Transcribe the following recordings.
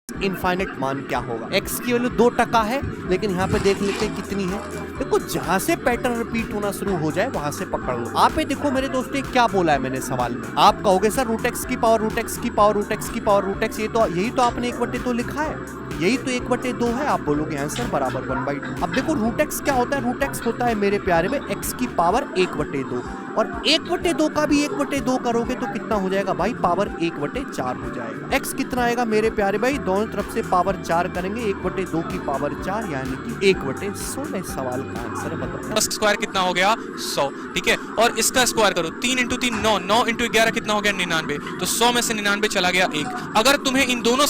Infinite मान क्या होगा। x की वैल्यू 2% है, लेकिन यहाँ पे देख लेते हैं कितनी है। देखो जहां से पैटर्न रिपीट होना शुरू हो जाए वहां से पकड़ लो। आप ये देखो मेरे दोस्तों क्या बोला है मैंने सवाल में। आप कहोगे सर रूट एक्स की पावर रूट एक्स की पावर रूट एक्स की पावर रूट एक्स, यही तो आपने 1/2 लिखा है, यही तो 1/2 है। आप बोलोगे आंसर बराबर 1/2। अब देखो रूट एक्स क्या होता है, रूट एक्स होता है मेरे प्यारे में x की पावर 1/2, और 1/2 का भी 1/2 करोगे तो कितना हो जाएगा भाई, पावर 1/4 हो जाएगा। x कितना आएगा मेरे प्यारे भाई, दोनों तरफ से पावर 4 करेंगे, 1/2 की पावर 4 यानी कि 1/16। सवाल का आंसर बताओ। स्क्वायर कितना हो गया 100, ठीक है। और इसका स्क्वायर करो, 3 × 3 9, 9 × 11 कितना हो गया 99। तो 100 में से 99 चला गया 1। अगर तुम्हें इन दोनों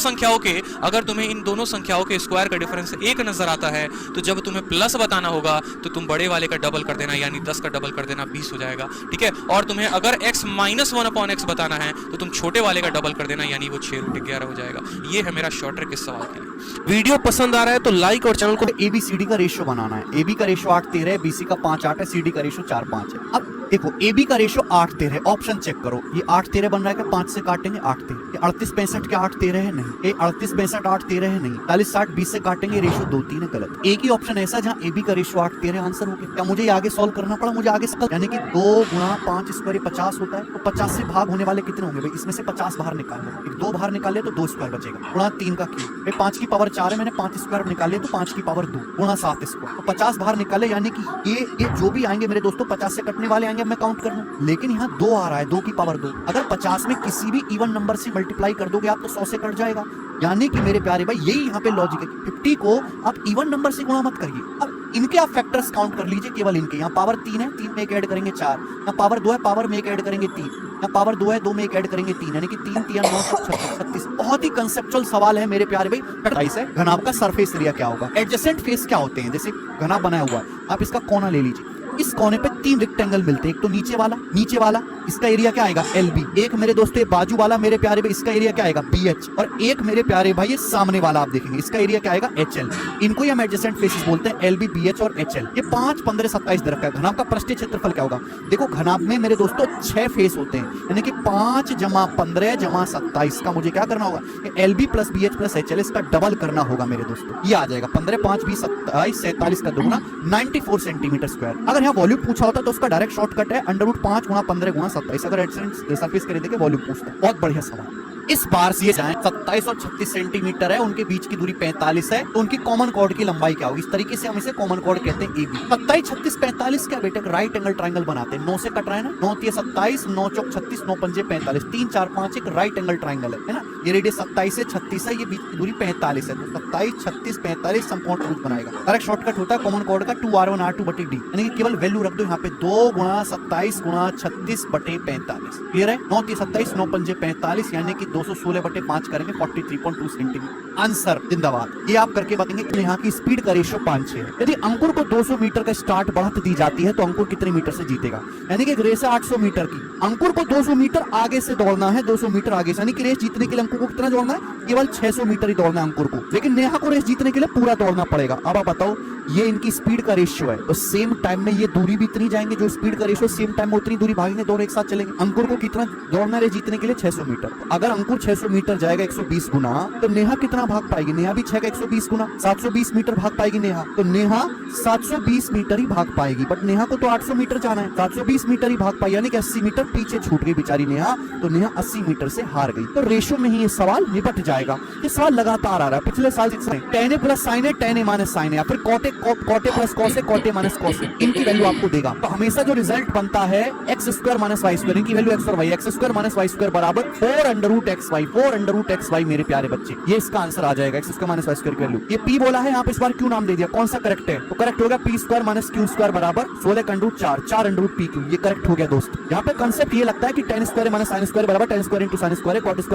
संख्याओं के स्क्वायर का डिफरेंस 1 नजर आता है तो जब तुम्हें प्लस बताना होगा तो तुम बड़े वाले का डबल कर देना, यानी 10 का डबल कर देना, 20 हो जाएगा, ठीक है। और तुम्हें अगर x - 1/x बताना है तो तुम छोटे वाले का डबल कर देना, यानी वो 6√11 हो जाएगा। ये है मेरा शॉर्ट ट्रिक इस सवाल के लिए। वीडियो पसंद आ रहा है तो लाइक और चैनल को ABCD का रेशियो बनाना है। AB का रेशियो 8-13 है, BC का 5-8 है, CD का रेशियो 4-5 है। अब देखो AB का रेशियो 8-13 है, ऑप्शन चेक करो, ये 8-13 बन रहा है क्या, 5 से काटेंगे 8-13, ये 38-65 क्या 8-13 है, नहीं, ये 38-65 8-13 है, नहीं, 40-60 20 से काटेंगे, रेशियो 2-3 है, गलत। एक ही ऑप्शन ऐसा जहां AB का रेशियो 8-13 आंसर हो गया। क्या मुझे आगे सॉल्व करना पड़ा, मुझे आगे यानी कि 2 × 5 स्क्वायर 50 होता है, तो 50 से भाग होने वाले कितने होंगे भाई, इसमें से 50 बाहर निकाल लो, 2 बाहर निकाल ले तो 2 स्क्वायर बचेगा, गुणा 3 का क्यूब, 5 की पावर 4 है, मैंने 5 स्क्वायर निकाले तो 5 की पावर 2 गुणा 7 स्क्वायर, तो 50 बाहर निकाले, यानी कि ये जो भी आएंगे मेरे दोस्तों 50 से कटने वाले आएंगे, मैं काउंट कर लूं। लेकिन यहाँ 2 आ रहा है, 2 की पावर 2, अगर 50 में किसी भी इवन नंबर से मल्टीप्लाई कर दोगे आप तो 100 से कट जाएगा, यानी कि मेरे प्यारे भाई यही यहाँ पे लॉजिक है। 50 को आप इवन नंबर से गुणा मत करिए, अब इनके आप फैक्टर्स काउंट कर लीजिए, केवल इनके। यहाँ पावर 3 है, 3 में एक ऐड करेंगे 4, यहाँ पावर 2 है, पावर में एक ऐड करेंगे 3, यहाँ पावर 2 है, 2 में एक ऐड करेंगे 3, यानी कि 3 3 9 36। बहुत ही कंसेप्चुअल सवाल है मेरे प्यारे भाई। 28 है, घनाभ का सरफेस एरिया क्या होगा। एडजेसेंट फेस क्या होते हैं, जैसे घनाभ बनाया हुआ है, आप इसका कोना ले लीजिए, इस कोने पे 3 रेक्टेंगल मिलते हैं, एक तो नीचे वाला इसका एरिया क्या आएगा LB, एक मेरे दोस्तों बाजू वाला मेरे प्यारे भाई इसका एरिया क्या आएगा BH, और एक मेरे प्यारे भाई ये सामने वाला आप देखेंगे इसका एरिया क्या आएगा HL। इनको ही हम एडजेसेंट फेसेस बोलते हैं, LB BH और HL। ये 5 15 27 दे रखा है। घनाभ का पृष्ठीय क्षेत्रफल क्या होगा, देखो घनाभ में मेरे दोस्तों 6 फेस होते हैं, यानी कि 5 + 15 + 27 का मुझे क्या करना होगा, LB + BH + HL इसका डबल करना होगा मेरे दोस्तों। ये आ जाएगा 15 5 20 27 47 का दुगुना 94 सेंटीमीटर स्क्वायर। अगर यहाँ वॉल्यूम पूछा होता तो उसका डायरेक्ट शॉर्टकट है √5 × 15 × 27। अगर एडजेसेंट सरफेस के लिए वॉल्यूम पूछता है। बहुत बढ़िया सवाल। इस बार से ये जाएं 27 और 36 सेंटीमीटर है, उनके बीच की दूरी 45 है, तो उनकी कॉमन कॉर्ड की लंबाई क्या होगी, इस तरीके से हम इसे कॉमन कॉर्ड कहते हैं AB। 27 36 45 क्या बेटे, राइट एंगल ट्रायंगल बनाते हैं, 9 से कट रहा है ना, 9 × 3 = 27, 9 × 4 = 36, 9 × 5 = 45, 3 4 5 एक राइट एंगल ट्रायंगल है ना। ये रेडियस 27 से 36 है, ये बीच की दूरी 45 है, तो 27 36 45 समकोण त्रिभुज बनाएगा। डायरेक्ट शॉर्टकट होता है कॉमन कॉर्ड का 2r1 r2/d, यानी कि केवल वैल्यू रख दो यहाँ पे 2 × 27 × 36/45। क्लियर है, 9 × 3 = 27, 9 × 5 = 45, यानी कि 216/5 करेंगे 43.2 सेंटीमीटर। आंसर जिंदाबाद। ये आप करके बताएंगे कि यहाँ की स्पीड का रेशियो 5-6 है। यदि अंकुर को 200 मीटर का स्टार्ट बढ़त दी जाती है तो अंकुर कितने मीटर से जीतेगा, यानी कि रेस है 800 मीटर की, अंकुर को 200 मीटर आगे से दौड़ना है, 200 मीटर आगे से, यानी कि रेस जीतने के लिए अंकुर को कितना दौड़ना है, केवल 600 मीटर ही दौड़ना है अंकुर को, लेकिन नेहा को रेस जीतने के लिए पूरा दौड़ना पड़ेगा। अब आप बताओ ये इनकी स्पीड का रेशियो है, तो सेम टाइम में ये दूरी भी इतनी जाएंगे, जो स्पीड का रेशियो सेम टाइम में उतनी दूरी भागेंगे, दोनों एक साथ चलेंगे। अंकुर को कितना दौड़ना है जीतने के लिए 600 मीटर, अगर अंकुर 600 मीटर जाएगा 120 गुना, तो नेहा कितना भाग पाएगी, नेहा भी 6 का 120 गुना 720 मीटर भाग पाएगी नेहा, तो नेहा 720 मीटर ही भाग पाएगी, बट नेहा को तो 800 मीटर जाना है, 720 मीटर ही भाग पाई, यानी कि 80 मीटर पीछे छूट गई बेचारी नेहा, तो नेहा 80 मीटर से हार गई। तो रेशियो में ही ये सवाल निपट जाएगा। ये सवाल लगातार आ रहा है पिछले साल से, tan A + sin A, tan A - sin A, या फिर cot A + cos A, cot A - cos A, इनकी वैल्यू आपको देगा। तो हमेशा जो रिजल्ट बनता है x² - y², इनकी वैल्यू x और y, x² - y² बराबर 4√xy, 4√xy मेरे प्यारे बच्चे, ये इसका आंसर आ जाएगा, x² - y² की वैल्यू। ये p बोला है, यहाँ पे इस बार q नाम दे दिया, कौन सा करेक्ट है, तो करेक्ट हो गया p² - q² बराबर 16√4, 4√pq, ये करेक्ट हो गया दोस्त। यहाँ पे कंसेप्ट ये लगता है कि tan² - sin² बराबर tan² × sin² है, cot² - cos²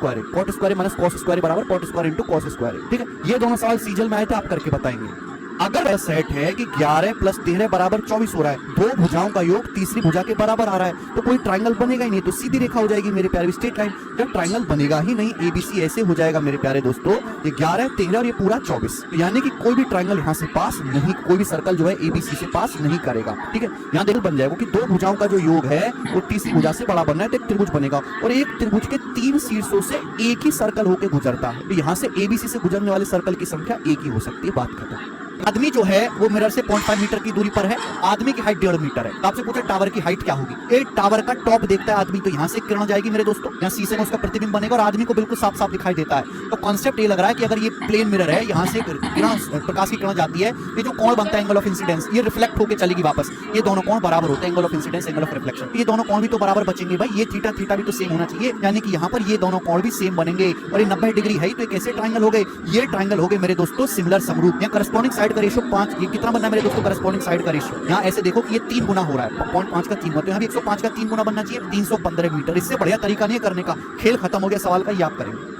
है, cot² - cos² बराबर cot² × cos², ठीक है। ये दोनों सवाल सीजल में आए थे, आप करके बताएंगे। अगर सेट है कि 11 प्लस 13 बराबर 24 हो रहा है, दो भुजाओं का योग तीसरी भुजा के बराबर आ रहा है, तो कोई ट्रायंगल बनेगा ही नहीं, तो सीधी रेखा हो जाएगी मेरे प्यारे, स्ट्रेट लाइन। जब ट्रायंगल बनेगा ही नहीं, एबीसी ऐसे हो जाएगा मेरे प्यारे दोस्तों, ये 11 13 और ये पूरा 24, यानी कि कोई भी ट्रायंगल यहाँ से पास नहीं, कोई भी सर्कल जो है एबीसी से पास नहीं करेगा। ठीक है, यहाँ देखो बन जाएगा कि दो भुजाओं का जो योग है वो तीसरी भुजा से बड़ा बनना है, तो एक त्रिभुज बनेगा और एक त्रिभुज के 3 शीर्षों से एक ही सर्कल होकर गुजरता है, तो यहाँ से एबीसी से गुजरने वाले सर्कल की संख्या एक ही हो सकती है, बात खत्म। आदमी जो है वो मिरर से 0.5 मीटर की दूरी पर है, आदमी की हाइट 1.5 मीटर है, तो आपसे पूछा टावर की हाइट क्या होगी, एक टावर का टॉप देखता है आदमी, तो यहाँ से किरण जाएगी मेरे दोस्तों, यहाँ शीशे में उसका प्रतिबिंब बनेगा और आदमी को बिल्कुल साफ साफ दिखाई देता है। तो कॉन्सेप्ट ये लग रहा है कि अगर ये प्लेन मिरर है, यहाँ से किरण, प्रकाश की किरण जाती है, ये जो कोण बनता है एंगल ऑफ इंसिडेंस, ये रिफ्लेक्ट होकर चलेगी वापस, ये दोनों कोण बराबर होते हैं, angle of incidence angle of reflection, ये दोनों कोण भी तो बराबर बचेंगे भाई, ये थीटा थीटा भी तो सेम होना चाहिए, यानी कि यहाँ पर ये दोनों कोण भी सेम बनेंगे और ये 90 डिग्री है, तो एक ऐसे ट्रायंगल हो गए, ये ट्रायंगल हो गए मेरे दोस्तों सिमिलर समरूप। यहाँ करस्पॉन्डिंग साइड का रेशियो 5, ये कितना बनना है मेरे दोस्तों करस्पॉन्डिंग साइड का रेशियो, यहाँ ऐसे देखो कि ये 3 गुना हो रहा है, 0.5 का 3 गुना, तो यहाँ भी 105 का 3 गुना बनना चाहिए, 315 मीटर। इससे बढ़िया तरीका नहीं है करने का, खेल खत्म हो गया सवाल का, ये आप करेंगे।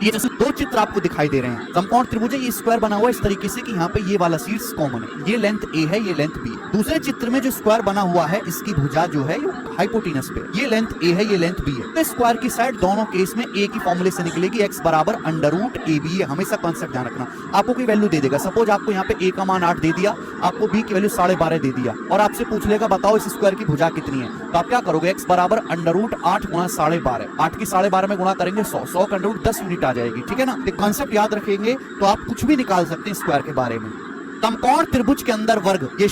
ये जैसे दो चित्र आपको दिखाई दे रहे हैं, समकोण त्रिभुज है, ये स्क्वायर बना हुआ है इस तरीके से कि यहाँ पे ये वाला शीर्ष कॉमन है, ये लेंथ ए है, ये लेंथ बी है। दूसरे चित्र में जो स्क्वायर बना हुआ है, इसकी भुजा जो है हाइपोटेनस पे, ये लेंथ ए है, ये लेंथ बी है, तो स्क्वायर की साइड दोनों केस में एक ही फॉर्मूले से निकलेगी, x बराबर √AB है, हमेशा कॉन्सेप्ट ध्यान रखना। आपको कोई वैल्यू दे देगा, सपोज आपको यहाँ पे a का मान 8 दे दिया, आपको b की वैल्यू 12.5 दे दिया और आपसे पूछ लेगा बताओ इस स्क्वायर की भुजा कितनी है, तो आप क्या करोगे, x बराबर √8 गुणा 12.5, 8 की 12.5 में गुणा करेंगे 100 का √ 10 यूनिट आ जाएगी। ठीक है ना, कॉन्सेप्ट याद रखेंगे तो आप कुछ भी निकाल सकते हैं स्क्वायर के बारे में। समकोण त्रिभुज के अंदर वर्ग, ये